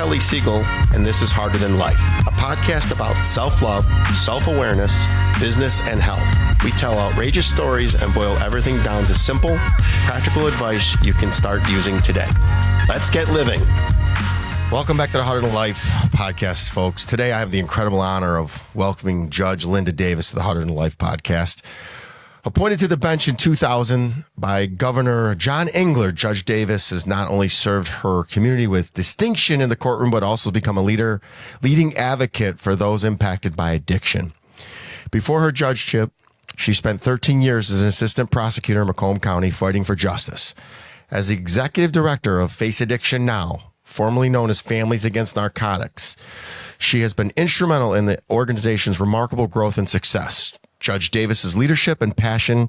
Kelly Siegel, and this is Harder Than Life, a podcast about self-love, self-awareness, business, and health. We tell outrageous stories and boil everything down to simple, practical advice you can start using today. Let's get living. Welcome back to the Harder Than Life podcast, folks. Today I have the incredible honor of welcoming Judge Linda Davis to the Harder Than Life podcast. Appointed to the bench in 2000 by Governor John Engler, Judge Davis has not only served her community with distinction in the courtroom, but also become a leading advocate for those impacted by addiction. Before her judgeship, she spent 13 years as an assistant prosecutor in Macomb County fighting for justice. As the executive director of Face Addiction Now, formerly known as Families Against Narcotics, she has been instrumental in the organization's remarkable growth and success. Judge Davis's leadership and passion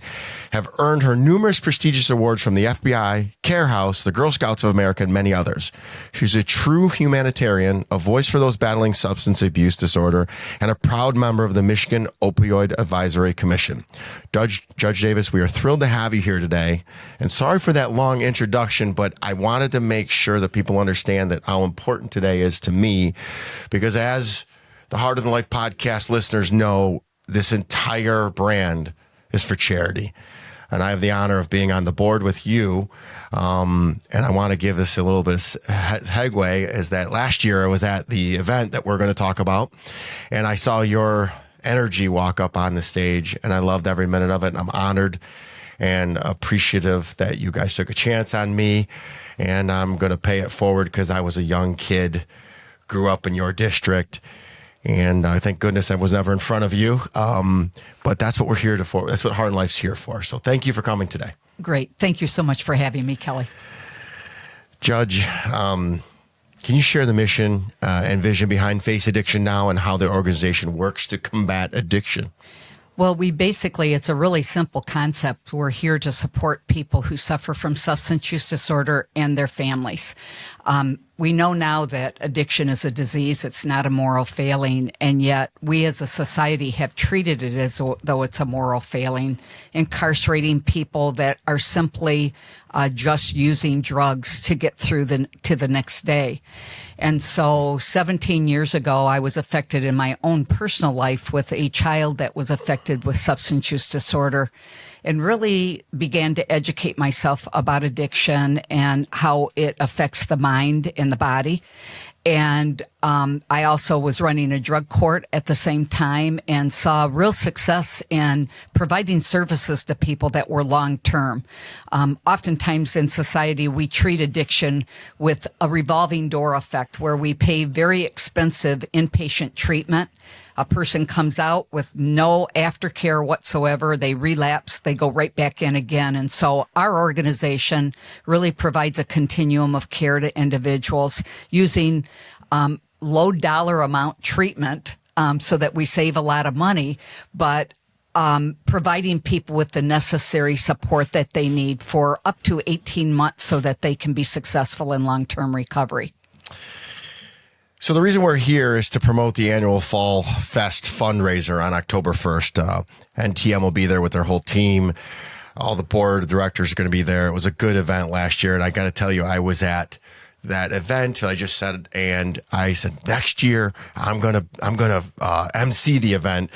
have earned her numerous prestigious awards from the FBI, Care House, the Girl Scouts of America, and many others. She's a true humanitarian, a voice for those battling substance abuse disorder, and a proud member of the Michigan Opioid Advisory Commission. Judge Davis, we are thrilled to have you here today. And sorry for that long introduction, but I wanted to make sure that people understand that how important today is to me, because as the Harder Than Life podcast listeners know, this entire brand is for charity. And I have the honor of being on the board with you. And I want to give this a little bit of segue, is that last year I was at the event that we're going to talk about, and I saw your energy walk up on the stage, and I loved every minute of it. And I'm honored and appreciative that you guys took a chance on me, and I'm going to pay it forward because I was a young kid, grew up in your district. And thank goodness I was never in front of you. But that's what we're here for. That's what Harder Than Life's here for. So thank you for coming today. Great. Thank you so much for having me, Kelly. Judge, can you share the mission and vision behind Face Addiction Now and how the organization works to combat addiction? Well, it's a really simple concept. We're here to support people who suffer from substance use disorder and their families. We know now that addiction is a disease. It's not a moral failing. And yet we as a society have treated it as though it's a moral failing, incarcerating people that are simply just using drugs to get through to the next day. And so 17 years ago, I was affected in my own personal life with a child that was affected with substance use disorder, and really began to educate myself about addiction and how it affects the mind and the body. And I also was running a drug court at the same time and saw real success in providing services to people that were long-term. Oftentimes in society, we treat addiction with a revolving door effect where we pay very expensive inpatient treatment. A person comes out with no aftercare whatsoever. They relapse. They go right back in again. And so our organization really provides a continuum of care to individuals using low dollar amount treatment so that we save a lot of money, but providing people with the necessary support that they need for up to 18 months so that they can be successful in long-term recovery. So the reason we're here is to promote the annual Fall Fest fundraiser on October 1st. NTM will be there with their whole team. All the board of directors are going to be there. It was a good event last year, and I got to tell you, I was at that event. I just said, and I said, next year I'm gonna MC the event.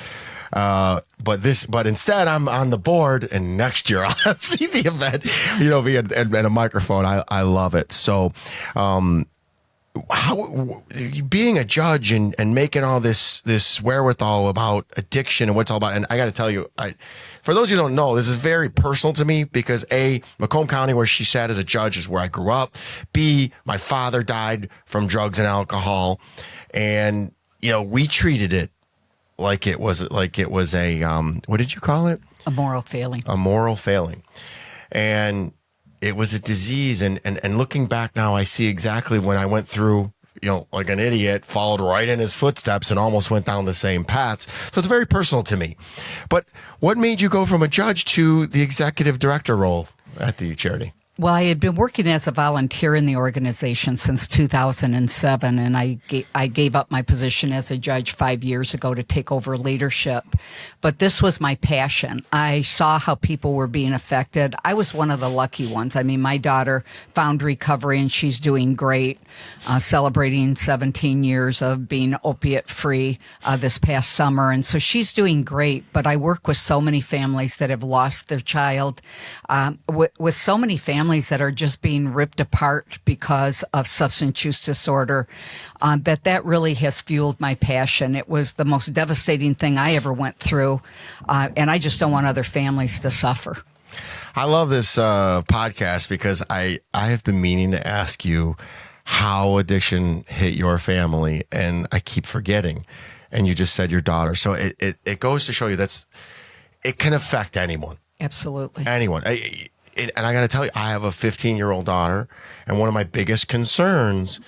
But instead I'm on the board, and next year I'll MC the event. Via a microphone. I love it. So, how being a judge and making all this wherewithal about addiction and what it's all about. And I got to tell you, for those who don't know, this is very personal to me because A, Macomb County, where she sat as a judge, is where I grew up. B, my father died from drugs and alcohol, and we treated it like it was a what did you call it? A moral failing. A moral failing, and it was a disease. And looking back now, I see exactly when I went through, like an idiot, followed right in his footsteps and almost went down the same paths. So it's very personal to me. But what made you go from a judge to the executive director role at the charity? Well, I had been working as a volunteer in the organization since 2007, and I gave up my position as a judge 5 years ago to take over leadership. But this was my passion. I saw how people were being affected. I was one of the lucky ones. I mean, my daughter found recovery, and she's doing great, celebrating 17 years of being opiate-free this past summer. And so she's doing great, but I work with so many families that have lost their child, with so many families that are just being ripped apart because of substance use disorder, that really has fueled my passion. It was the most devastating thing I ever went through, and I just don't want other families to suffer. I love this podcast because I have been meaning to ask you how addiction hit your family, and I keep forgetting. And you just said your daughter. So it goes to show you it can affect anyone. Absolutely. Anyone. And I got to tell you, I have a 15-year-old daughter, and one of my biggest concerns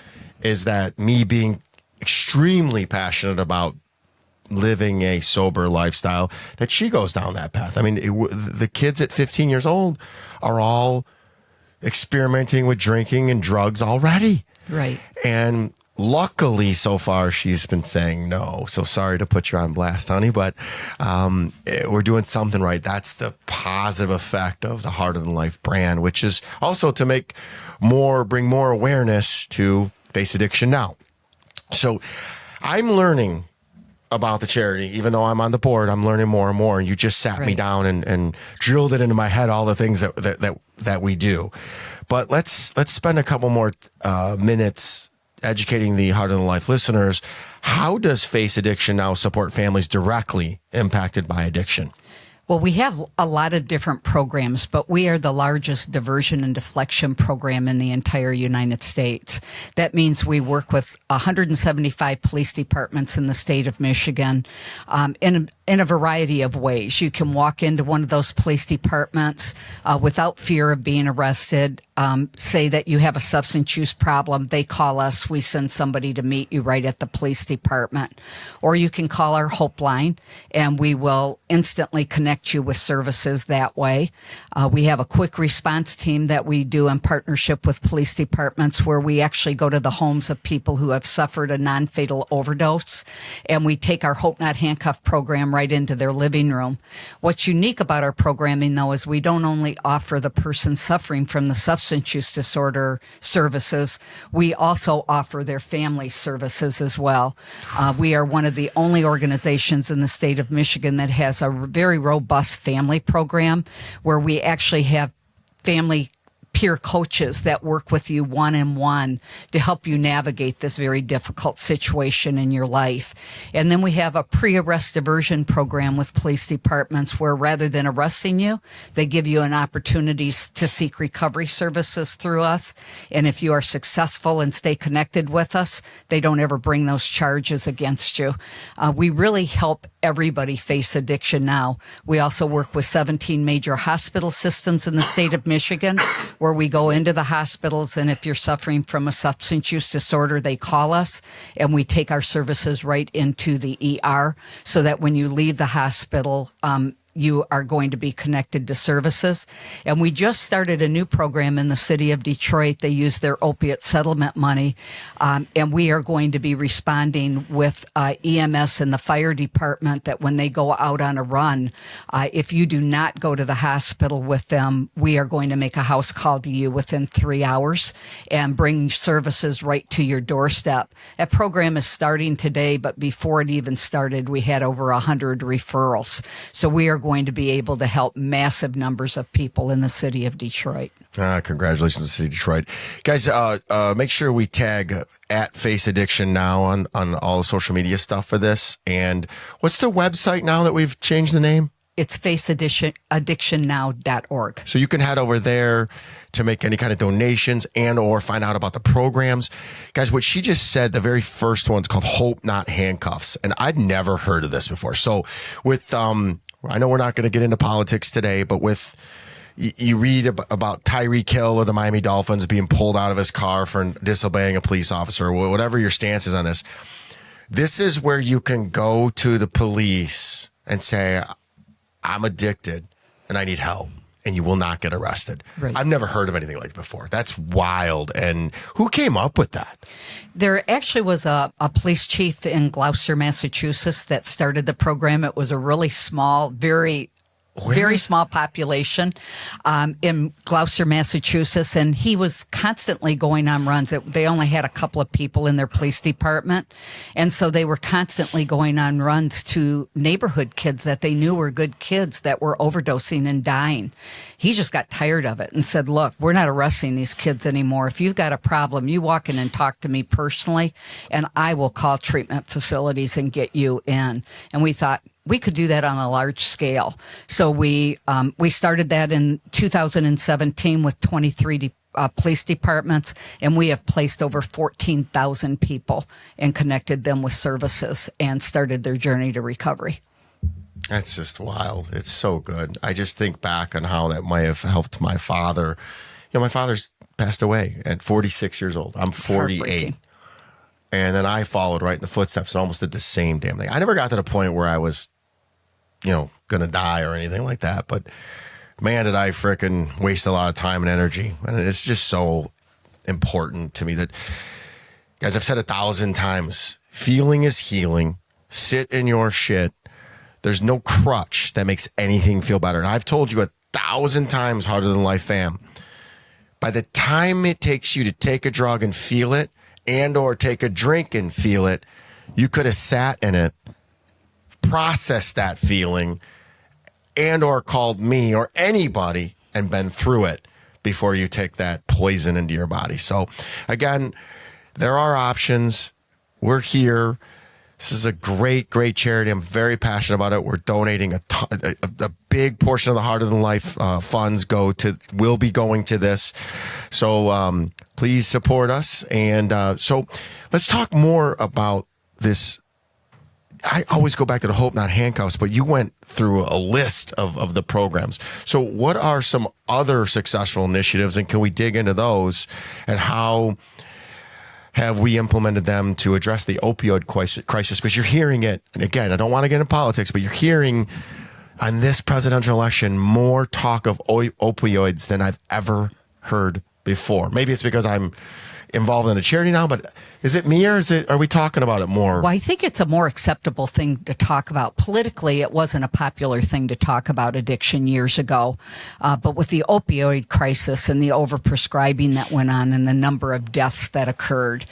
is that me being extremely passionate about living a sober lifestyle, that she goes down that path. I mean, the kids at 15 years old are all experimenting with drinking and drugs already. Right. And luckily, so far, she's been saying no. So sorry to put you on blast, honey, but we're doing something right. That's the positive effect of the Harder Than Life brand, which is also to bring more awareness to Face Addiction Now. So I'm learning about the charity, even though I'm on the board, I'm learning more and more. And you just sat me down and drilled it into my head, all the things that we do. But let's spend a couple more minutes educating the Harder Than Life listeners. How does Face Addiction Now support families directly impacted by addiction? Well, we have a lot of different programs, but we are the largest diversion and deflection program in the entire United States. That means we work with 175 police departments in the state of Michigan, in a variety of ways. You can walk into one of those police departments without fear of being arrested, say that you have a substance use problem. They call us. We send somebody to meet you right at the police department. Or you can call our Hope line, and we will instantly connect you with services that way. We have a quick response team that we do in partnership with police departments, where we actually go to the homes of people who have suffered a non-fatal overdose, and we take our Hope Not Handcuffs program right into their living room. What's unique about our programming, though, is we don't only offer the person suffering from the substance use disorder services, we also offer their family services as well. We are one of the only organizations in the state of Michigan that has a very robust family program, where we actually have family peer coaches that work with you one-on-one to help you navigate this very difficult situation in your life. And then we have a pre-arrest diversion program with police departments, where rather than arresting you, they give you an opportunity to seek recovery services through us. And if you are successful and stay connected with us, they don't ever bring those charges against you. We really help everybody face addiction now. We also work with 17 major hospital systems in the state of Michigan, where we go into the hospitals, and if you're suffering from a substance use disorder, they call us, and we take our services right into the ER, so that when you leave the hospital, you are going to be connected to services. And we just started a new program in the city of Detroit. They use their opiate settlement money, and we are going to be responding with EMS and the fire department, that when they go out on a run, if you do not go to the hospital with them, we are going to make a house call to you within 3 hours and bring services right to your doorstep. That program is starting today, but before it even started, we had over 100 referrals. So we are going to be able to help massive numbers of people in the city of Detroit. Congratulations to the city of Detroit. Guys, make sure we tag at Face Addiction Now on all the social media stuff for this. And what's the website now that we've changed the name? It's faceaddictionnow.org. So you can head over there to make any kind of donations and or find out about the programs. Guys, what she just said, the very first one's called Hope Not Handcuffs. And I'd never heard of this before. So with, I know we're not going to get into politics today, but with, you read about Tyreek Hill of the Miami Dolphins being pulled out of his car for disobeying a police officer, or whatever your stance is on this. This is where you can go to the police and say, I'm addicted and I need help. and you will not get arrested. Right. I've never heard of anything like that before. That's wild. And who came up with that? There actually was a police chief in Gloucester, Massachusetts that started the program. It was a really small, very small population in Gloucester, Massachusetts, and he was constantly going on runs. They only had a couple of people in their police department, and so they were constantly going on runs to neighborhood kids that they knew were good kids that were overdosing and dying. He just got tired of it and said, look, we're not arresting these kids anymore. If you've got a problem, you walk in and talk to me personally, and I will call treatment facilities and get you in. And we thought, we could do that on a large scale. So we started that in 2017 with 23 police departments, and we have placed over 14,000 people and connected them with services and started their journey to recovery. That's just wild. It's so good. I just think back on how that might have helped my father. My father's passed away at 46 years old. I'm 48. And then I followed right in the footsteps and almost did the same damn thing. I never got to the point where I was, going to die or anything like that. But man, did I frickin' waste a lot of time and energy. And it's just so important to me that, guys, I've said 1,000 times, feeling is healing. Sit in your shit. There's no crutch that makes anything feel better. And I've told you 1,000 times, Harder Than Life fam, by the time it takes you to take a drug and feel it, and or take a drink and feel it, you could have sat in it, processed that feeling, and or called me or anybody and been through it before you take that poison into your body. So again, there are options. We're here. This is a great, great charity. I'm very passionate about it. We're donating a big portion of the Harder Than Life funds will be going to this. So please support us. And so let's talk more about this. I always go back to the Hope Not Handcuffs, but you went through a list of the programs. So what are some other successful initiatives, and can we dig into those, and how have we implemented them to address the opioid crisis? Because you're hearing it, and again, I don't want to get into politics, but you're hearing on this presidential election more talk of opioids than I've ever heard before. Maybe it's because I'm involved in a charity now, but is it me, or are we talking about it more? Well, I think it's a more acceptable thing to talk about. Politically, it wasn't a popular thing to talk about addiction years ago. But with the opioid crisis and the overprescribing that went on and the number of deaths that occurred,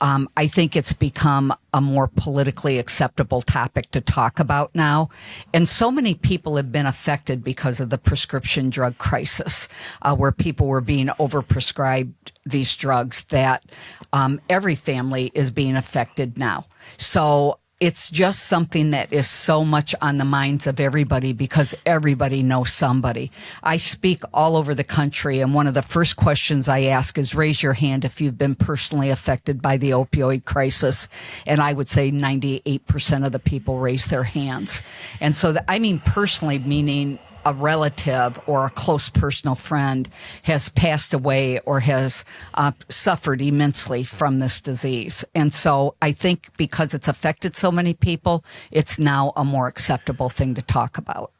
I think it's become a more politically acceptable topic to talk about now. And so many people have been affected because of the prescription drug crisis, where people were being overprescribed these drugs, that every family is being affected now. So it's just something that is so much on the minds of everybody because everybody knows somebody. I speak all over the country, and one of the first questions I ask is, raise your hand if you've been personally affected by the opioid crisis. And I would say 98% of the people raise their hands. And so I mean personally, meaning a relative or a close personal friend has passed away or has suffered immensely from this disease. And so I think because it's affected so many people, it's now a more acceptable thing to talk about.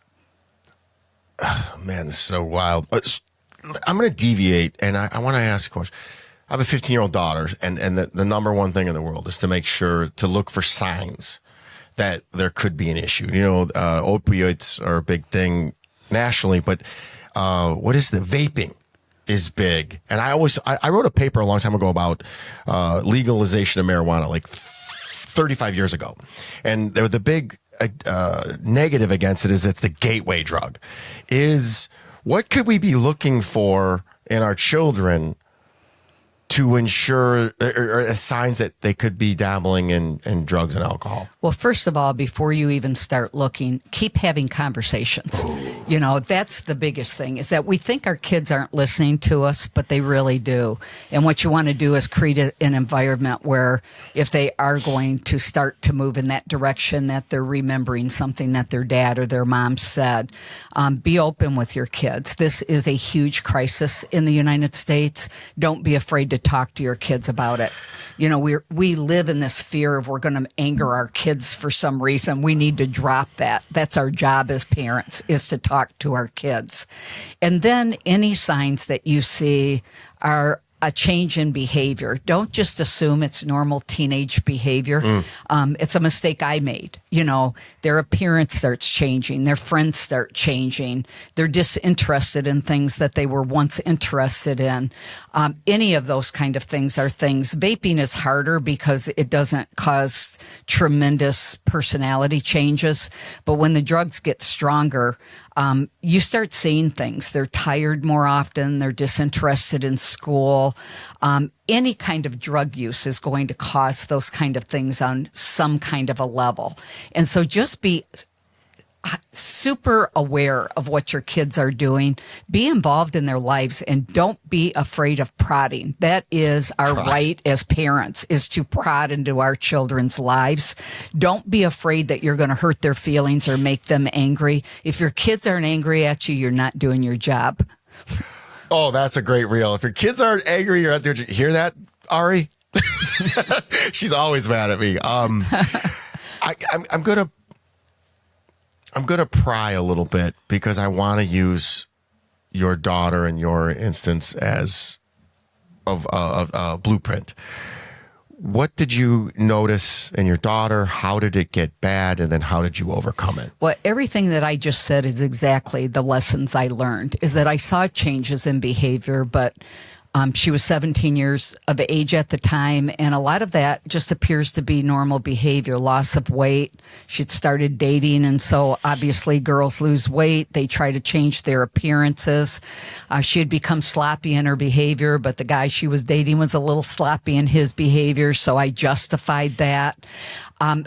Oh, man, this is so wild. I'm going to deviate, and I want to ask a question. I have a 15-year-old daughter, and the number one thing in the world is to make sure to look for signs that there could be an issue. Opioids are a big thing nationally, but what is the vaping is big. And I wrote a paper a long time ago about legalization of marijuana, like 35 years ago. And the big negative against it is it's the gateway drug. What could we be looking for in our children to ensure or signs that they could be dabbling in drugs and alcohol? Well, first of all, before you even start looking, keep having conversations. That's the biggest thing, is that we think our kids aren't listening to us, but they really do. And what you want to do is create an environment where if they are going to start to move in that direction, that they're remembering something that their dad or their mom said. Be open with your kids. This is a huge crisis in the United States. Don't be afraid to talk to your kids about it. You know, we live in this fear of we're going to anger our kids for some reason. We need to drop that. That's our job as parents, is to talk to our kids. And then any signs that you see are a change in behavior. Don't just assume it's normal teenage behavior. It's a mistake I made. You know, their appearance starts changing. Their friends start changing. They're disinterested in things that they were once interested in. Any of those kind of things are things. Vaping is harder because it doesn't cause tremendous personality changes. But when the drugs get stronger, you start seeing things. They're tired more often. They're disinterested in school. Any kind of drug use is going to cause those kind of things on some kind of a level. And so just be super aware of what your kids are doing. Be involved in their lives, and don't be afraid of prodding. That is our right as parents, is to prod into our children's lives. Don't be afraid that you're going to hurt their feelings or make them angry. If your kids aren't angry at you, you're not doing your job. Oh, that's a great reel. If your kids aren't angry, you're out there. Did you hear that, Ari? She's always mad at me. I'm gonna pry a little bit because I want to use your daughter in your instance as of a blueprint. What did you notice in your daughter? How did it get bad? And then how did you overcome it? Well, everything that I just said is exactly the lessons I learned, is that I saw changes in behavior, but she was 17 years of age at the time, and a lot of that just appears to be normal behavior, loss of weight. She'd started dating, and so obviously girls lose weight. They try to change their appearances. She had become sloppy in her behavior, but the guy she was dating was a little sloppy in his behavior, so I justified that.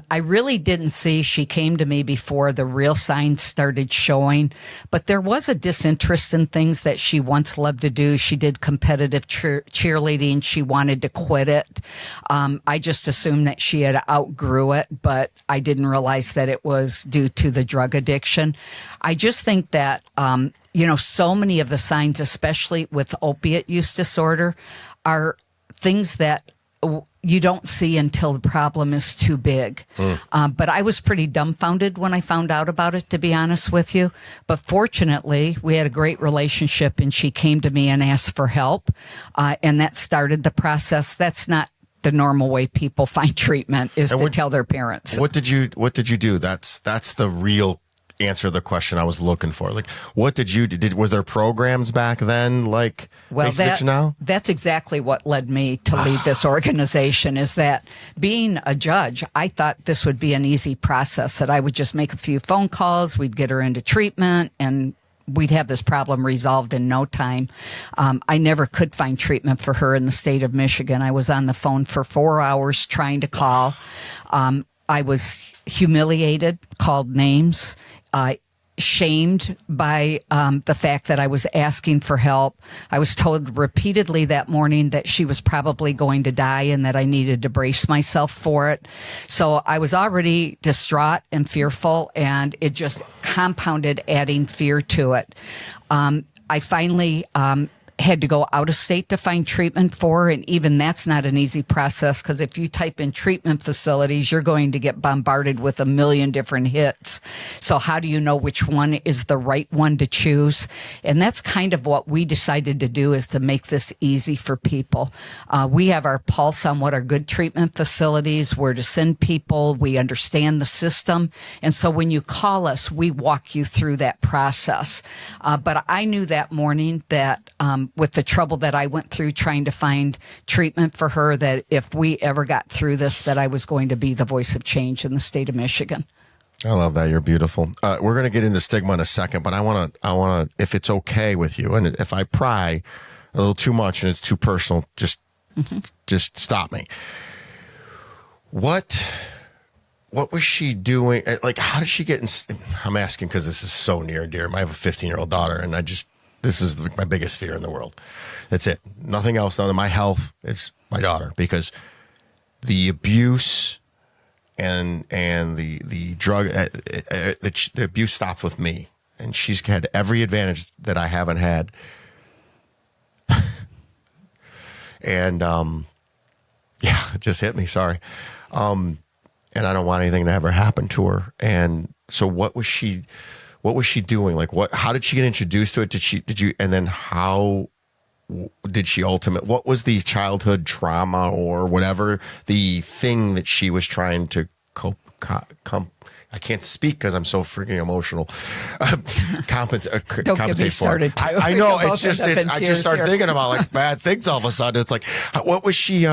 I really didn't see, she came to me before the real signs started showing, but there was a disinterest in things that she once loved to do. She did competitive cheerleading. She wanted to quit it. I just assumed that she had outgrew it, but I didn't realize that it was due to the drug addiction. I just think that, so many of the signs, especially with opiate use disorder, are things that you don't see until the problem is too big. But I was pretty dumbfounded when I found out about it, to be honest with you. But fortunately, we had a great relationship, and she came to me and asked for help. And that started the process. That's not the normal way people find treatment, is to tell their parents. What did you do? That's the real answer the question I was looking for. Like, what did you do? Was there programs back then like that's exactly what led me to lead this organization, is that being a judge, I thought this would be an easy process, that I would just make a few phone calls, we'd get her into treatment, and we'd have this problem resolved in no time. I never could find treatment for her in the state of Michigan. I was on the phone for 4 hours trying to call. I was humiliated, called names, shamed by the fact that I was asking for help. I was told repeatedly that morning that she was probably going to die and that I needed to brace myself for it. So I was already distraught and fearful, and it just compounded, adding fear to it. I finally had to go out of state to find treatment for her, and even that's not an easy process, because if you type in treatment facilities, you're going to get bombarded with a million different hits. So how do you know which one is the right one to choose? And that's kind of what we decided to do, is to make this easy for people. We have our pulse on what are good treatment facilities, where to send people. We understand the system. And so when you call us, we walk you through that process. But I knew that morning that with the trouble that I went through trying to find treatment for her, that if we ever got through this, that I was going to be the voice of change in the state of Michigan. I love that. You're beautiful. We're going to get into stigma in a second, but I want to, if it's okay with you, and if I pry a little too much and it's too personal, just stop me. What was she doing? Like, how did she get in? I'm asking because this is so near and dear. I have a 15-year-old daughter, and this is my biggest fear in the world. That's it. Nothing else. None of my health. It's my daughter, because the abuse and the drug, the abuse stops with me, and she's had every advantage that I haven't had. And yeah, it just hit me. Sorry. And I don't want anything to ever happen to her. And so what was she doing? Like how did she get introduced to it? And then how did she what was the childhood trauma or whatever the thing that she was trying to I can't speak because I'm so freaking emotional. Compensate get me started for. too. I know I just start thinking about like bad things all of a sudden. It's like, what was she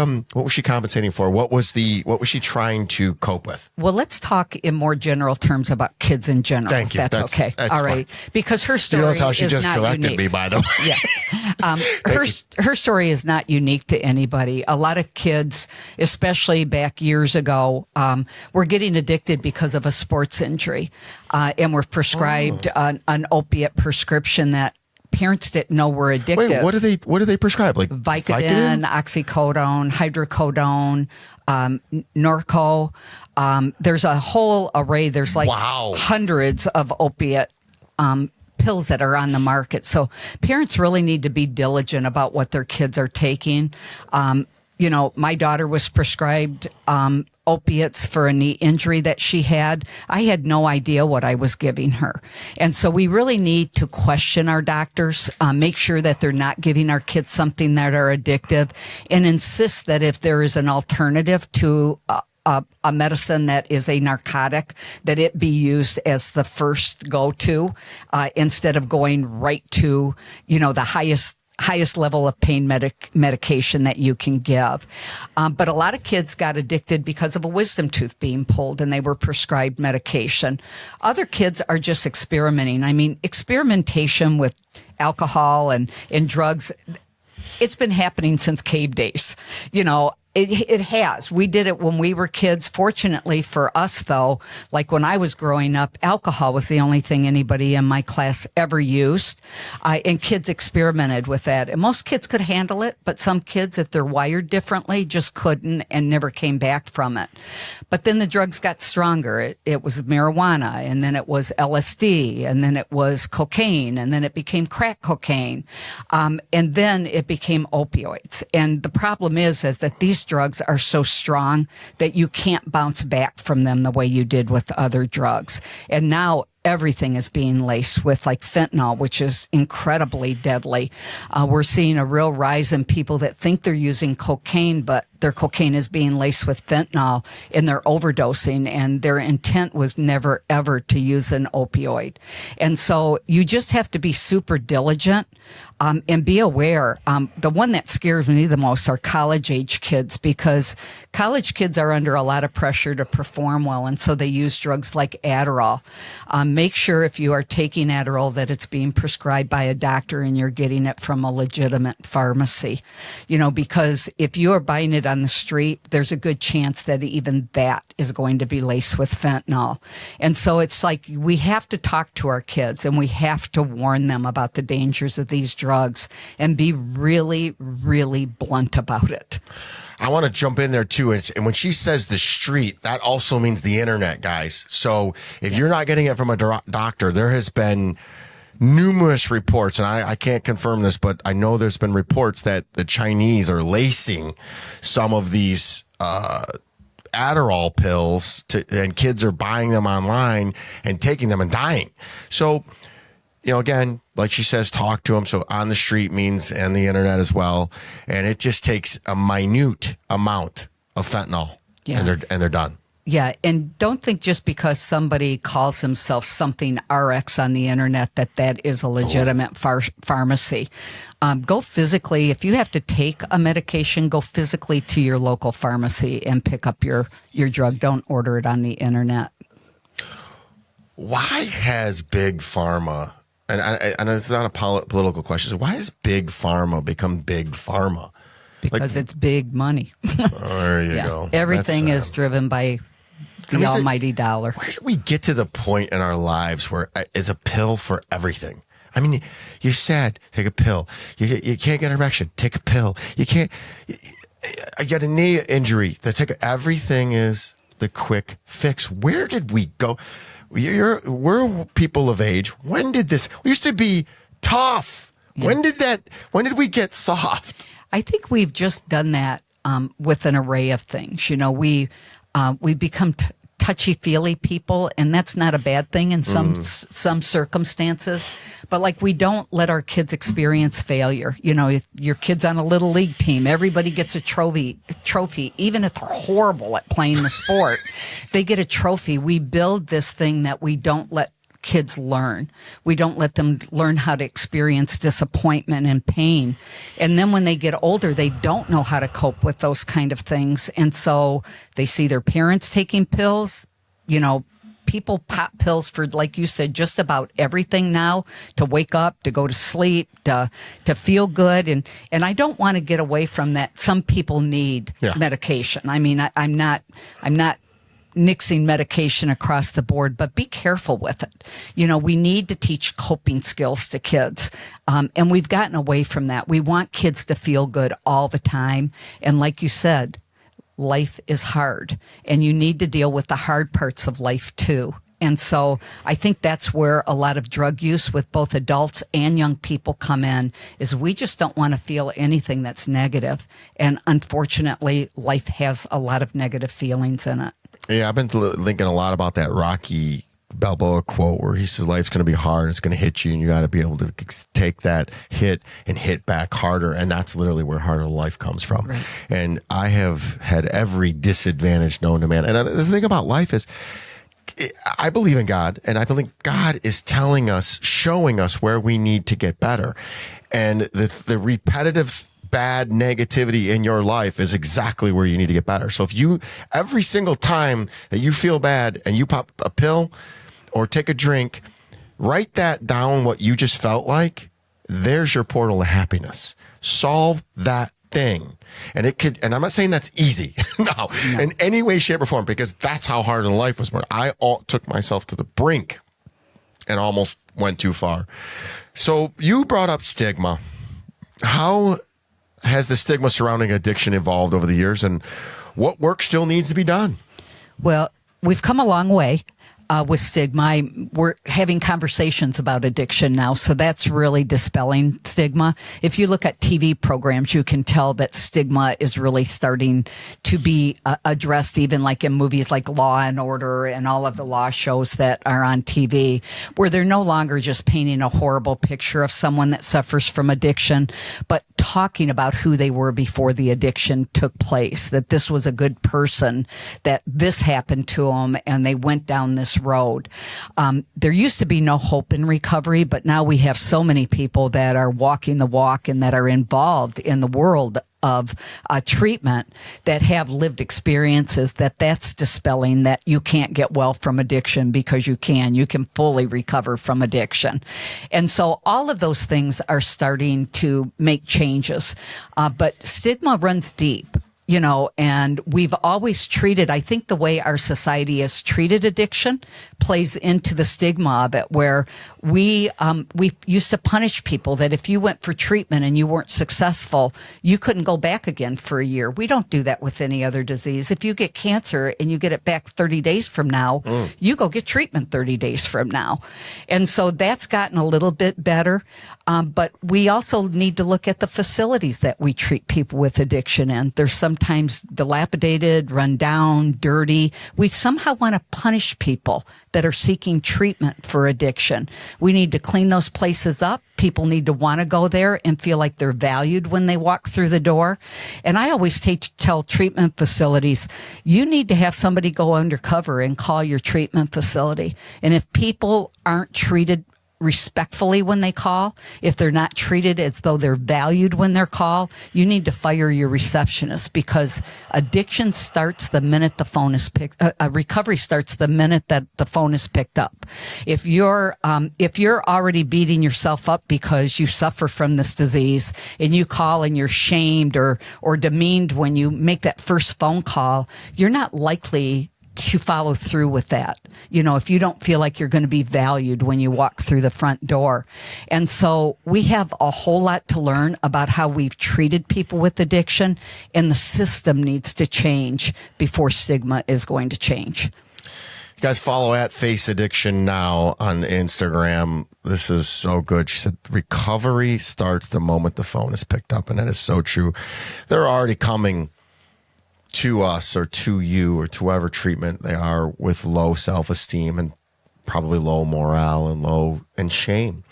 compensating for? What was she trying to cope with? Well, let's talk in more general terms about kids in general. Thank you. That's okay. That's all right. fine. Because her story is how she just corrected unique. me, by the way. Yeah. Her story is not unique to anybody. A lot of kids, especially back years ago, were getting addicted because of a sports injury, and were prescribed an opiate prescription that parents didn't know were addictive. Wait, what do they prescribe? Like Vicodin, oxycodone, hydrocodone, Norco. There's a whole array. There's like hundreds of opiate pills that are on the market. So parents really need to be diligent about what their kids are taking. My daughter was prescribed opiates for a knee injury that she had. I had no idea what I was giving her. And so we really need to question our doctors, make sure that they're not giving our kids something that are addictive, and insist that if there is an alternative to a medicine that is a narcotic, that it be used as the first go-to, instead of going right to, the highest level of pain medication that you can give. But a lot of kids got addicted because of a wisdom tooth being pulled and they were prescribed medication. Other kids are just experimenting. I mean, experimentation with alcohol and drugs, it's been happening since cave days. It has. We did it when we were kids. Fortunately for us, though, like when I was growing up, alcohol was the only thing anybody in my class ever used. And kids experimented with that. And most kids could handle it, but some kids, if they're wired differently, just couldn't and never came back from it. But then the drugs got stronger. It was marijuana, and then it was LSD, and then it was cocaine, and then it became crack cocaine. And then it became opioids. And the problem is that these drugs are so strong that you can't bounce back from them the way you did with the other drugs. And now everything is being laced with like fentanyl, which is incredibly deadly. We're seeing a real rise in people that think they're using cocaine, but their cocaine is being laced with fentanyl and they're overdosing, and their intent was never, ever to use an opioid. And so you just have to be super diligent and be aware. The one that scares me the most are college-age kids, because college kids are under a lot of pressure to perform well, and so they use drugs like Adderall. Make sure if you are taking Adderall that it's being prescribed by a doctor and you're getting it from a legitimate pharmacy. Because if you are buying it on the street, there's a good chance that even that is going to be laced with fentanyl. And so it's like we have to talk to our kids and we have to warn them about the dangers of these drugs and be really, really blunt about it. I want to jump in there too. And when she says the street, that also means the internet, guys. So if you're not getting it from a doctor, there has been numerous reports, and I can't confirm this, but I know there's been reports that the Chinese are lacing some of these Adderall pills and kids are buying them online and taking them and dying. So, again, like she says, talk to them. So on the street means, and the internet as well. And it just takes a minute amount of fentanyl, and they're done. Yeah, and don't think just because somebody calls himself something RX on the internet that is a legitimate pharmacy. Go physically. If you have to take a medication, go physically to your local pharmacy and pick up your drug. Don't order it on the internet. Why has Big Pharma, and it's not a political question, why has Big Pharma become Big Pharma? Because it's big money. There you go. Everything is driven by the almighty dollar. Where did we get to the point in our lives where it's a pill for everything? I mean, you're sad, take a pill. You can't get an erection, take a pill. You can't. I get a knee injury. Everything is the quick fix. Where did we go? We're people of age. When did this? We used to be tough. Yeah. When did we get soft? I think we've just done that with an array of things. We become touchy-feely people, and that's not a bad thing in some circumstances. But like, we don't let our kids experience failure. If your kid's on a little league team, everybody gets a trophy. Even if they're horrible at playing the sport, they get a trophy. We build this thing that we don't let kids learn. We don't let them learn how to experience disappointment and pain. And then when they get older, they don't know how to cope with those kind of things. And so they see their parents taking pills. People pop pills for, like you said, just about everything now, to wake up, to go to sleep, to feel good. And I don't want to get away from that. Some people need medication. I mean, I'm not nixing medication across the board, but be careful with it. We need to teach coping skills to kids. And we've gotten away from that. We want kids to feel good all the time. And like you said, life is hard, and you need to deal with the hard parts of life too. And so I think that's where a lot of drug use with both adults and young people come in, is we just don't want to feel anything that's negative. And unfortunately, life has a lot of negative feelings in it. Yeah, I've been thinking a lot about that Rocky Balboa quote where he says life's going to be hard, it's going to hit you, and you got to be able to take that hit and hit back harder. And that's literally where harder life comes from. Right. And I have had every disadvantage known to man. And the thing about life is, I believe in God, and I believe God is telling us, showing us where we need to get better. And the repetitive bad negativity in your life is exactly where you need to get better. So if you, every single time that you feel bad and you pop a pill or take a drink, write that down, what you just felt like. There's your portal to happiness. Solve that thing. And it could, and I'm not saying that's easy no, in any way, shape, or form, because that's how hard in life was. But I took myself to the brink and almost went too far. So you brought up stigma. How has the stigma surrounding addiction evolved over the years, and what work still needs to be done? Well, we've come a long way with stigma. We're having conversations about addiction now, so that's really dispelling stigma. If you look at TV programs, you can tell that stigma is really starting to be addressed, even like in movies like Law and Order and all of the law shows that are on TV, where they're no longer just painting a horrible picture of someone that suffers from addiction, but talking about who they were before the addiction took place, that this was a good person, that this happened to them, and they went down this road. There used to be no hope in recovery, but now we have so many people that are walking the walk and that are involved in the world of treatment, that have lived experiences, that's dispelling that you can't get well from addiction, because you can fully recover from addiction. And so all of those things are starting to make changes. But stigma runs deep. And we've always treated, I think the way our society has treated addiction plays into the stigma of it, where we used to punish people that if you went for treatment and you weren't successful, you couldn't go back again for a year. We don't do that with any other disease. If you get cancer and you get it back 30 days from now, you go get treatment 30 days from now. And so that's gotten a little bit better. But we also need to look at the facilities that we treat people with addiction in. There's sometimes dilapidated, run down, dirty. We somehow want to punish people that are seeking treatment for addiction. We need to clean those places up. People need to want to go there and feel like they're valued when they walk through the door. And I always tell treatment facilities, you need to have somebody go undercover and call your treatment facility. And if people aren't treated respectfully when they call, if they're not treated as though they're valued when they're called, you need to fire your receptionist, because addiction starts the minute the phone is picked. Recovery starts the minute that the phone is picked up. If you're already beating yourself up because you suffer from this disease, and you call and you're shamed or demeaned when you make that first phone call, you're not likely to follow through with that. If you don't feel like you're going to be valued when you walk through the front door. And so we have a whole lot to learn about how we've treated people with addiction, and the system needs to change before stigma is going to change. guys, follow at Face Addiction Now on Instagram. This is so good. She said, recovery starts the moment the phone is picked up. And that is so true. They're already coming to us or to you or to whatever treatment they are with low self-esteem and probably low morale and shame.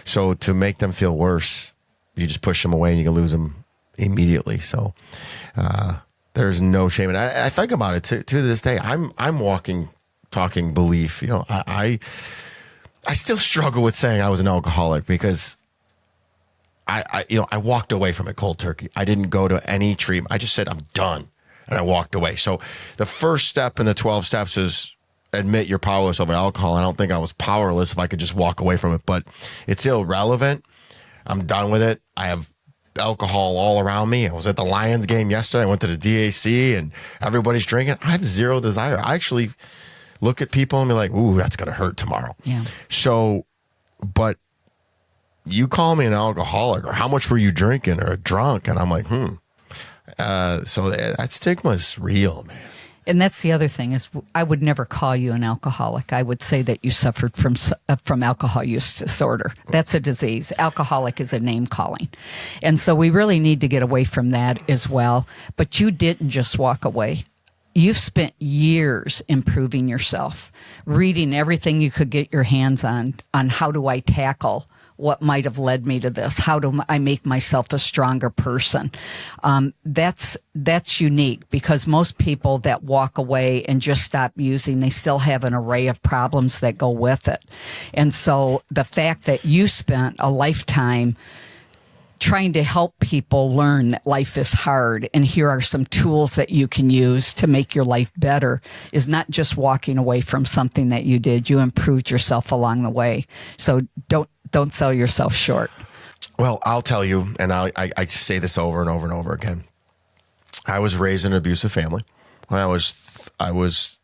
So to make them feel worse, you just push them away and you can lose them immediately. So there's no shame. And I think about it to this day. I'm talking belief. I still struggle with saying I was an alcoholic because I walked away from it cold turkey. I didn't go to any treatment. I just said, I'm done. And I walked away. So the first step in the 12 steps is admit you're powerless over alcohol. I don't think I was powerless if I could just walk away from it, but it's irrelevant. I'm done with it. I have alcohol all around me. I was at the Lions game yesterday. I went to the DAC and everybody's drinking. I have zero desire. I actually look at people and be like, ooh, that's going to hurt tomorrow. Yeah. So, but you call me an alcoholic or how much were you drinking or drunk? And I'm like, so that stigma is real, man. And that's the other thing is I would never call you an alcoholic. I would say that you suffered from alcohol use disorder. That's a disease. Alcoholic is a name calling. And so we really need to get away from that as well. But you didn't just walk away. You've spent years improving yourself, reading everything you could get your hands on how do I tackle what might have led me to this? How do I make myself a stronger person? That's unique because most people that walk away and just stop using, they still have an array of problems that go with it. And so the fact that you spent a lifetime trying to help people learn that life is hard and here are some tools that you can use to make your life better is not just walking away from something that you did. You improved yourself along the way. So don't sell yourself short. Well, I'll tell you, and I say this over and over and over again. I was raised in an abusive family. When I was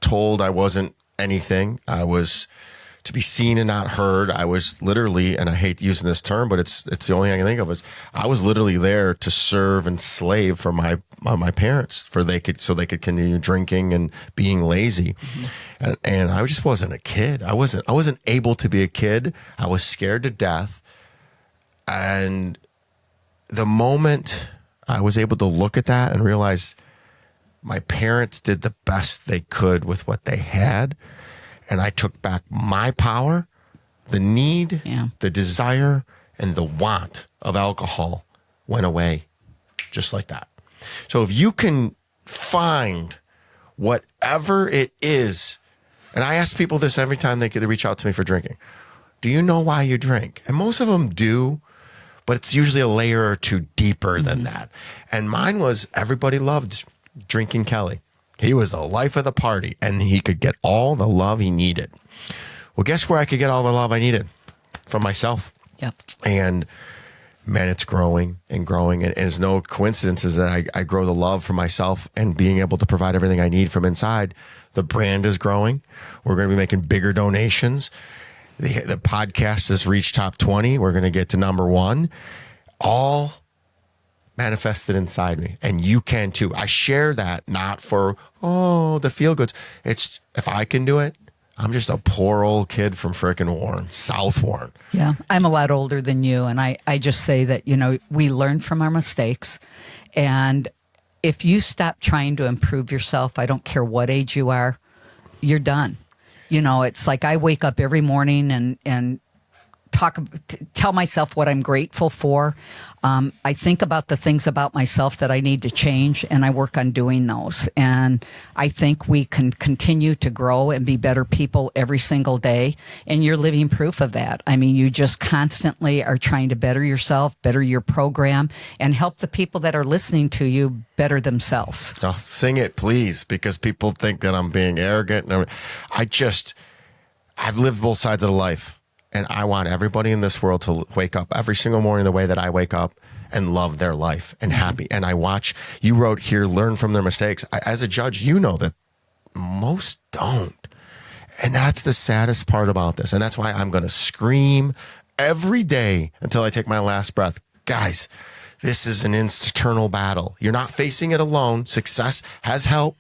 told I wasn't anything. I was to be seen and not heard. I was literally, and I hate using this term, but it's the only thing I can think of is I was literally there to serve and slave for my parents so they could continue drinking and being lazy. Mm-hmm. And I just wasn't a kid. I wasn't able to be a kid. I was scared to death. And the moment I was able to look at that and realize my parents did the best they could with what they had, and I took back my power, the need, the desire, and the want of alcohol went away just like that. So if you can find whatever it is, and I ask people this every time they reach out to me for drinking, do you know why you drink? And most of them do, but it's usually a layer or two deeper than that. And mine was everybody loved drinking Kelly. He was the life of the party, and he could get all the love he needed. Well, guess where I could get all the love I needed? From myself. Yep. And man, it's growing and growing. And it's no coincidence that I grow the love for myself and being able to provide everything I need from inside. The brand is growing. We're going to be making bigger donations. The podcast has reached top 20. We're going to get to number 1. All manifested inside me, and you can too. I share that not for the feel goods. It's if I can do it, I'm just a poor old kid from frickin' Warren, South Warren. Yeah, I'm a lot older than you, and I just say that we learn from our mistakes, and if you stop trying to improve yourself, I don't care what age you are, you're done. It's like I wake up every morning and tell myself what I'm grateful for. I think about the things about myself that I need to change, and I work on doing those. And I think we can continue to grow and be better people every single day. And you're living proof of that. I mean, you just constantly are trying to better yourself, better your program, and help the people that are listening to you better themselves. Oh, sing it, please, because people think that I'm being arrogant. I've lived both sides of the life. And I want everybody in this world to wake up every single morning the way that I wake up and love their life and happy. And I watch, you wrote here, learn from their mistakes. As a judge, you know that most don't. And that's the saddest part about this. And that's why I'm going to scream every day until I take my last breath. Guys, this is an internal battle. You're not facing it alone. Success has help.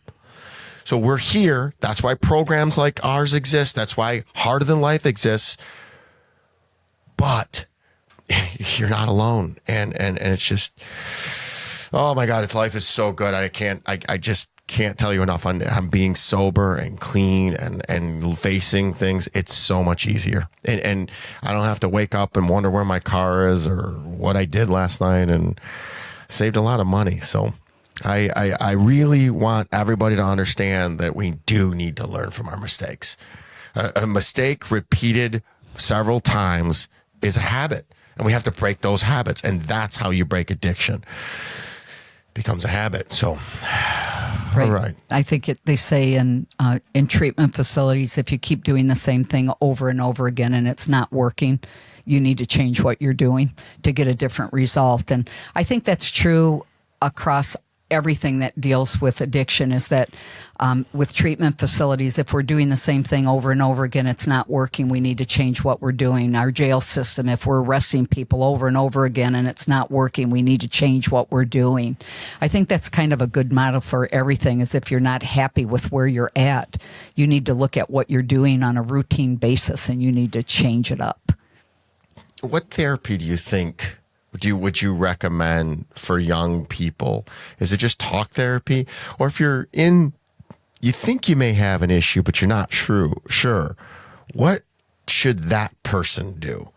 So we're here. That's why programs like ours exist. That's why Harder Than Life exists. But you're not alone. And it's just, oh my God, life is so good. I just can't tell you enough on being sober and clean and facing things. It's so much easier. And I don't have to wake up and wonder where my car is or what I did last night, and saved a lot of money. So I really want everybody to understand that we do need to learn from our mistakes. A mistake repeated several times is a habit, and we have to break those habits. And that's how you break addiction. It becomes a habit. So, right. All right. I think they say in treatment facilities, if you keep doing the same thing over and over again and it's not working, you need to change what you're doing to get a different result. And I think that's true across everything that deals with addiction, is that with treatment facilities, if we're doing the same thing over and over again, it's not working, we need to change what we're doing. Our jail system, if we're arresting people over and over again and it's not working, we need to change what we're doing. I think that's kind of a good model for everything, is if you're not happy with where you're at, you need to look at what you're doing on a routine basis and you need to change it up. What therapy do you think would you recommend for young people? Is it just talk therapy? Or if you think you may have an issue, but you're not sure, what should that person do?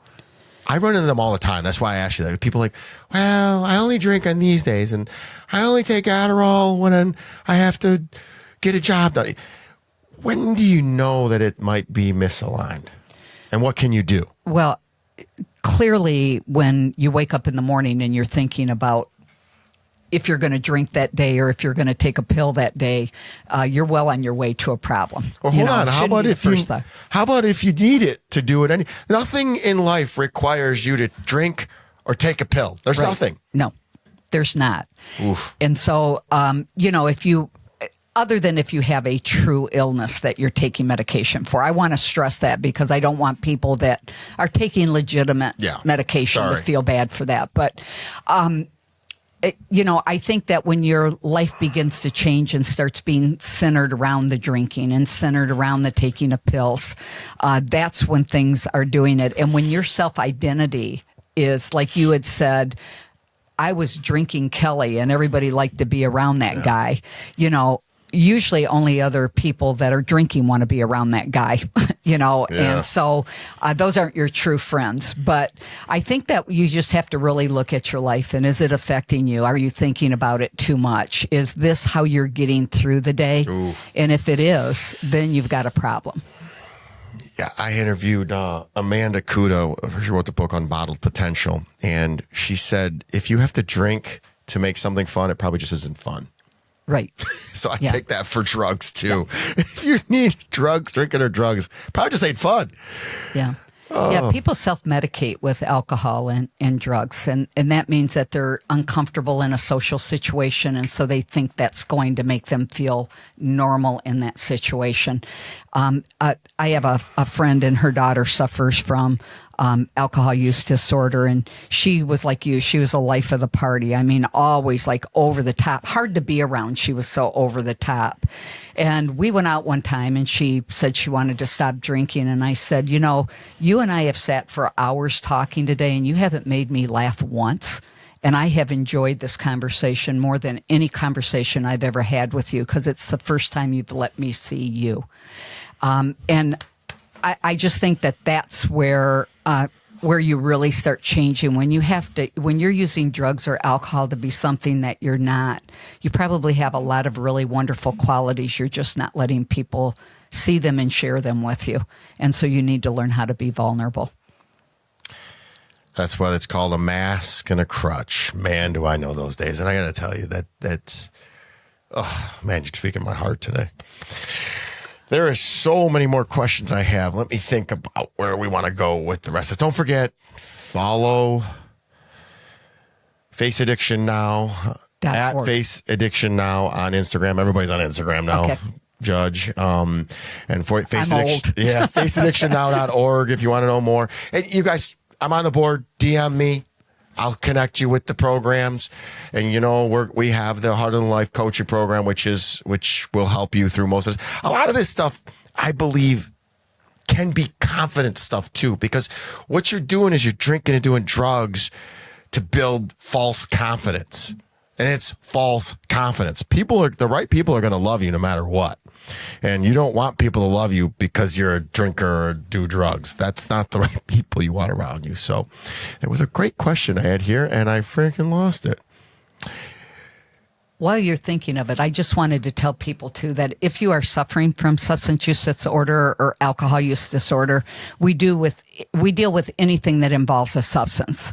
I run into them all the time. That's why I ask you that. People are like, well, I only drink on these days, and I only take Adderall when I have to get a job done. When do you know that it might be misaligned? And what can you do? Well, clearly, when you wake up in the morning and you're thinking about if you're going to drink that day or if you're going to take a pill that day, you're well on your way to a problem. Well, hold on. How about if you need it to do it? Nothing in life requires you to drink or take a pill. There's nothing. No, there's not. Oof. And so, other than if you have a true illness that you're taking medication for. I want to stress that because I don't want people that are taking legitimate medication to feel bad for that. But, I think that when your life begins to change and starts being centered around the drinking and centered around the taking of pills, that's when things are doing it. And when your self-identity is, like you had said, I was drinking Kelly and everybody liked to be around that guy, usually only other people that are drinking want to be around that guy, and so those aren't your true friends. But I think that you just have to really look at your life and is it affecting you? Are you thinking about it too much? Is this how you're getting through the day? Oof. And if it is, then you've got a problem. Yeah, I interviewed Amanda Kudo. She wrote the book Unbottled Potential, and she said, if you have to drink to make something fun, it probably just isn't fun. Right. So I take that for drugs too. Yeah. If you need drugs, drinking or drugs, probably just ain't fun. Yeah. Yeah, people self-medicate with alcohol and drugs, and that means that they're uncomfortable in a social situation, and so they think that's going to make them feel normal in that situation. I have a friend, and her daughter suffers from alcohol use disorder, and she was like you. She was the life of the party. I mean, always like over the top, hard to be around. She was so over the top. And we went out one time and she said she wanted to stop drinking. And I said, you and I have sat for hours talking today and you haven't made me laugh once. And I have enjoyed this conversation more than any conversation I've ever had with you because it's the first time you've let me see you. And I just think that that's where you really start changing when you're using drugs or alcohol to be something that you're not. You probably have a lot of really wonderful qualities. You're just not letting people see them and share them with you. And so you need to learn how to be vulnerable. That's why it's called a mask and a crutch. Man, do I know those days. And I got to tell you that's, oh man, you're speaking my heart today. There are so many more questions I have. Let me think about where we want to go with the rest of it. Don't forget, follow Face Addiction Now, at Face Addiction Now on Instagram. Everybody's on Instagram now. Okay. Judge. And for Face Addiction. Yeah, faceaddictionnow.org if you want to know more. And you guys, I'm on the board. DM me. I'll connect you with the programs. And, we have the Heart in Life coaching program, which will help you through most of it. A lot of this stuff, I believe, can be confidence stuff too, because what you're doing is you're drinking and doing drugs to build false confidence. And it's false confidence. The right people are going to love you no matter what. And you don't want people to love you because you're a drinker or do drugs. That's not the right people you want around you. So it was a great question I had here, and I freaking lost it. While you're thinking of it, I just wanted to tell people, too, that if you are suffering from substance use disorder or alcohol use disorder, we deal with anything that involves a substance.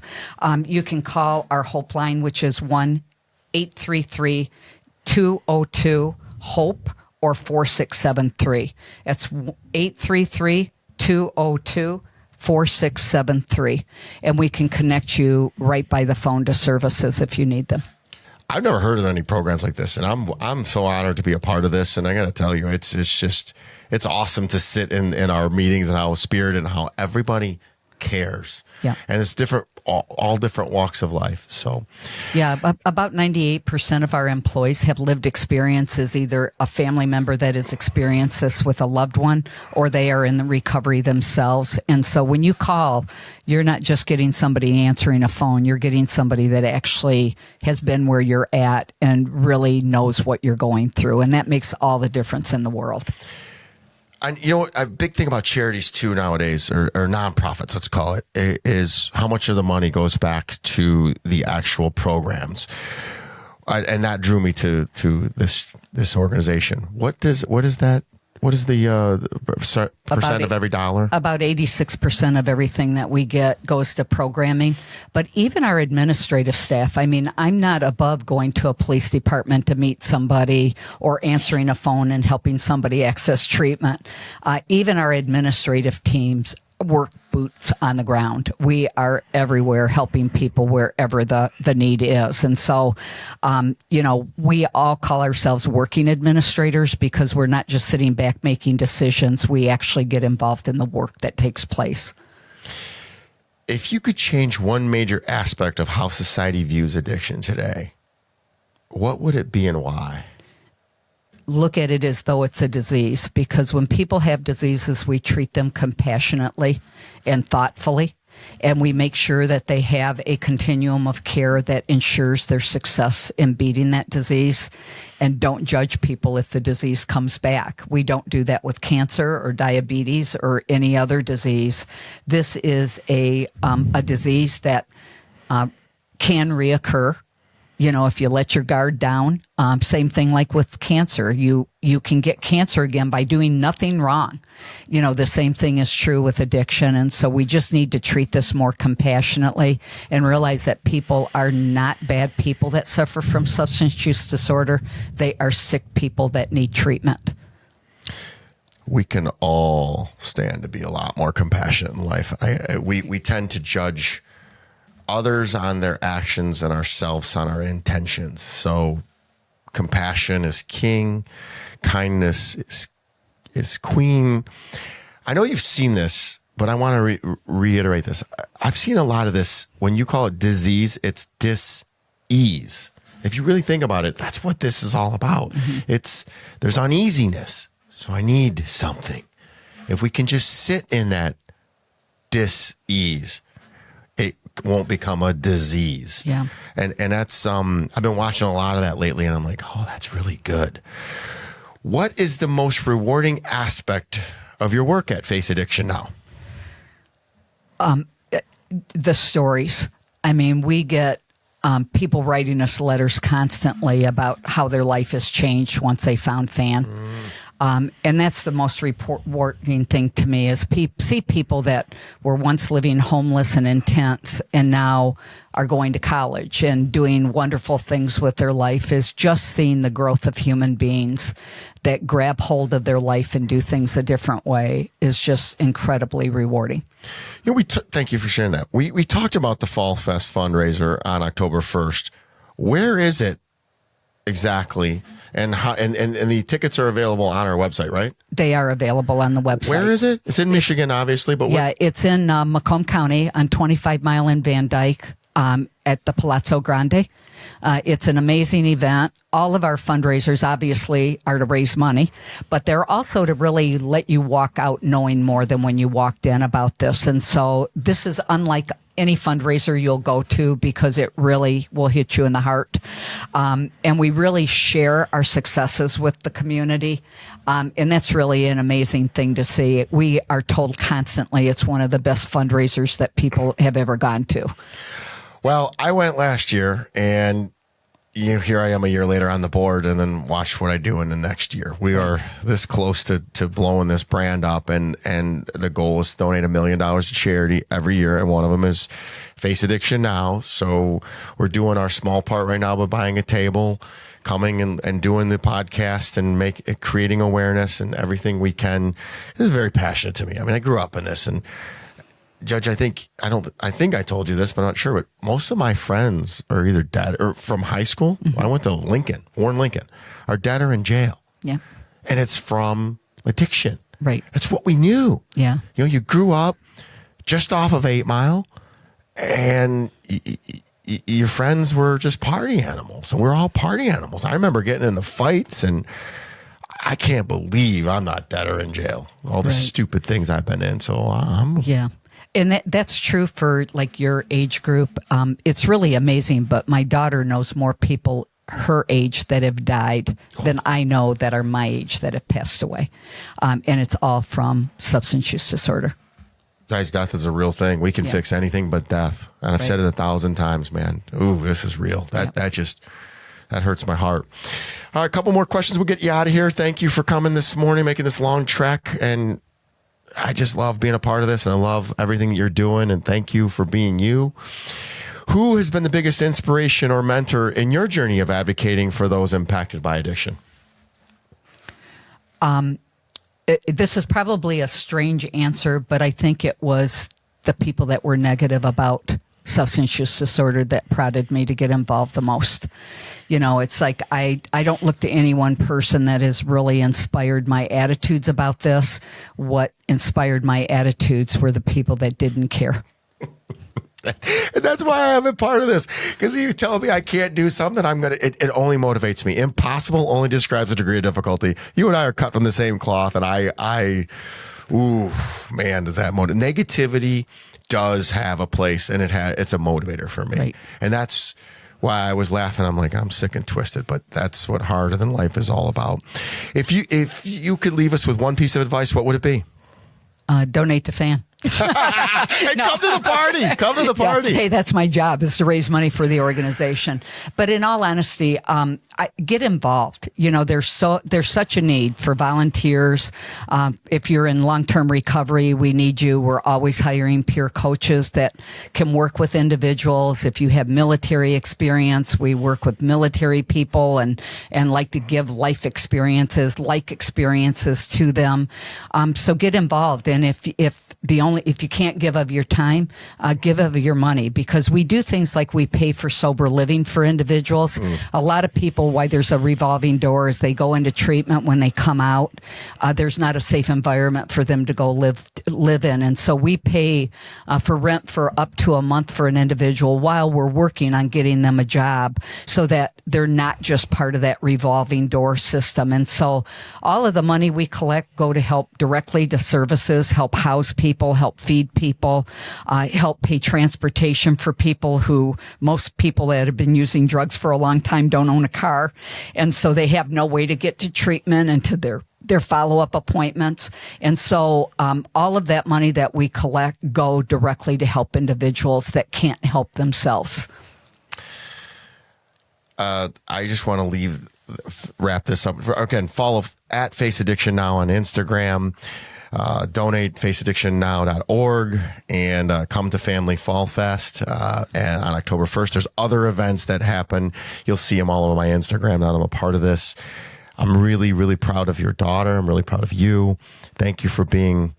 You can call our Hope line, which is 1-833-202-HOPE or 4673. That's 833-202-4673. And we can connect you right by the phone to services if you need them. I've never heard of any programs like this, and I'm so honored to be a part of this. And I got to tell you, it's awesome to sit in our meetings and how spirited and how everybody cares. Yeah, and it's different, all different walks of life. So, yeah, about 98% of our employees have lived experiences, either a family member that has experienced this with a loved one, or they are in the recovery themselves. And so, when you call, you're not just getting somebody answering a phone; you're getting somebody that actually has been where you're at and really knows what you're going through, and that makes all the difference in the world. And a big thing about charities too nowadays, or nonprofits, let's call it, is how much of the money goes back to the actual programs. And that drew me to this organization. What is that? What is the percent of every dollar? About 86% of everything that we get goes to programming. But even our administrative staff, I mean, I'm not above going to a police department to meet somebody or answering a phone and helping somebody access treatment. Even our administrative teams work boots on the ground. We are everywhere helping people wherever the need is. And so, we all call ourselves working administrators because we're not just sitting back making decisions. We actually get involved in the work that takes place. If you could change one major aspect of how society views addiction today, what would it be and why? Look at it as though it's a disease, because when people have diseases, we treat them compassionately and thoughtfully, and we make sure that they have a continuum of care that ensures their success in beating that disease, and don't judge people if the disease comes back. We don't do that with cancer or diabetes or any other disease. This is a disease that can reoccur. If you let your guard down, same thing like with cancer. You can get cancer again by doing nothing wrong. The same thing is true with addiction. And so we just need to treat this more compassionately and realize that people are not bad people that suffer from substance use disorder. They are sick people that need treatment. We can all stand to be a lot more compassionate in life. We tend to judge others on their actions and ourselves on our intentions. So compassion is king, kindness is queen. I know you've seen this, but I want to reiterate this. I've seen a lot of this. When you call it disease, it's dis-ease. If you really think about it, that's what this is all about. Mm-hmm. There's uneasiness. So I need something. If we can just sit in that dis-ease, it won't become a disease. Yeah. And that's I've been watching a lot of that lately, and I'm like, oh, that's really good. What is the most rewarding aspect of your work at Face Addiction now? The stories. I mean, we get people writing us letters constantly about how their life has changed once they found FAN. And that's the most rewarding thing to me is see people that were once living homeless and intense and now are going to college and doing wonderful things with their life. Is just seeing the growth of human beings that grab hold of their life and do things a different way is just incredibly rewarding. Thank you for sharing that. We talked about the Fall Fest fundraiser on October 1st. Where is it exactly? And how? And the tickets are available on our website, right? They are available on the website. Where is it? It's in Michigan, obviously, but yeah, it's in Macomb County on 25 Mile in Van Dyke. at the Palazzo Grande. It's an amazing event. All of our fundraisers obviously are to raise money, but they're also to really let you walk out knowing more than when you walked in about this. And so this is unlike any fundraiser you'll go to because it really will hit you in the heart. And we really share our successes with the community. And that's really an amazing thing to see. We are told constantly it's one of the best fundraisers that people have ever gone to. Well, I went last year, and here I am a year later on the board, and then watch what I do in the next year. We are this close to blowing this brand up, and the goal is to donate $1 million to charity every year, and one of them is Face Addiction Now. So we're doing our small part right now by buying a table, coming and doing the podcast and creating awareness and everything we can. This is very passionate to me. I mean, I grew up in this, and Judge, I think I told you this, but I'm not sure. But most of my friends are either dead or from high school. Mm-hmm. I went to Warren Lincoln, are dead or in jail. Yeah. And it's from addiction. Right. It's what we knew. Yeah. You grew up just off of 8 Mile, and your friends were just party animals, and we're all party animals. I remember getting into fights, and I can't believe I'm not dead or in jail. All the stupid things I've been in. So yeah. And that's true for like your age group. It's really amazing, but my daughter knows more people her age that have died than I know that are my age that have passed away. And it's all from substance use disorder. Guys, death is a real thing. We can fix anything but death. And I've said it 1,000 times, man. Ooh, this is real. That hurts my heart. All right, a couple more questions. We'll get you out of here. Thank you for coming this morning, making this long trek. And I just love being a part of this, and I love everything you're doing, and thank you for being you. Who has been the biggest inspiration or mentor in your journey of advocating for those impacted by addiction? This is probably a strange answer, but I think it was the people that were negative about substance use disorder that prodded me to get involved the most. It's like I don't look to any one person that has really inspired my attitudes about this. What inspired my attitudes were the people that didn't care. And that's why I'm a part of this. Because you tell me I can't do something, it only motivates me. Impossible only describes the degree of difficulty. You and I are cut from the same cloth, and ooh, man, does that motivate? Negativity does have a place, and it's a motivator for me. Right. And that's why I was laughing. I'm like, I'm sick and twisted, but that's what Harder Than Life is all about. If you could leave us with one piece of advice, what would it be? Donate to FAN. Hey, no. Come to the party. Yeah. Hey, that's my job, is to raise money for the organization. But in all honesty, get involved. There's such a need for volunteers. If you're in long-term recovery, we need you. We're always hiring peer coaches that can work with individuals. If you have military experience, we work with military people and like to give life experiences to them. So get involved. And if you can't give of your time, give of your money, because we do things like we pay for sober living for individuals. A lot of people, why there's a revolving door, is they go into treatment. When they come out, there's not a safe environment for them to go live in. And so we pay for rent for up to a month for an individual while we're working on getting them a job, so that they're not just part of that revolving door system. And so all of the money we collect go to help directly to services, help house people, help feed people, help pay transportation for people most people that have been using drugs for a long time don't own a car. And so they have no way to get to treatment and to their follow-up appointments. And so all of that money that we collect go directly to help individuals that can't help themselves. I just want to wrap this up. Again, follow at Face Addiction Now on Instagram. Donate faceaddictionnow.org, and come to Family Fall Fest and on October 1st. There's other events that happen. You'll see them all over my Instagram now that I'm a part of this. I'm really, really proud of your daughter. I'm really proud of you. Thank you for being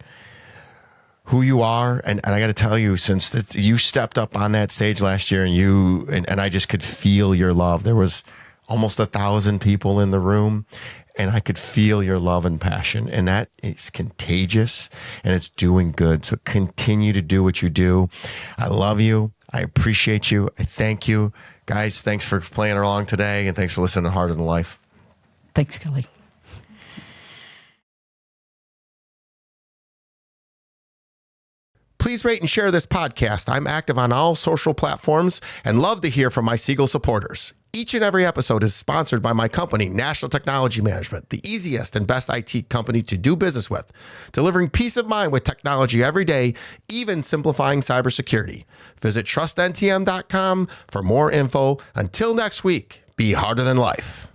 who you are. And I got to tell you, since you stepped up on that stage last year, and I just could feel your love. There was almost 1,000 people in the room, and I could feel your love and passion, and that is contagious, and it's doing good. So continue to do what you do. I love you. I appreciate you. I thank you. Guys, thanks for playing along today, and thanks for listening to Harder Than Life. Thanks, Kelly. Please rate and share this podcast. I'm active on all social platforms and love to hear from my Siegel supporters. Each and every episode is sponsored by my company, National Technology Management, the easiest and best IT company to do business with, delivering peace of mind with technology every day, even simplifying cybersecurity. Visit trustntm.com for more info. Until next week, be harder than life.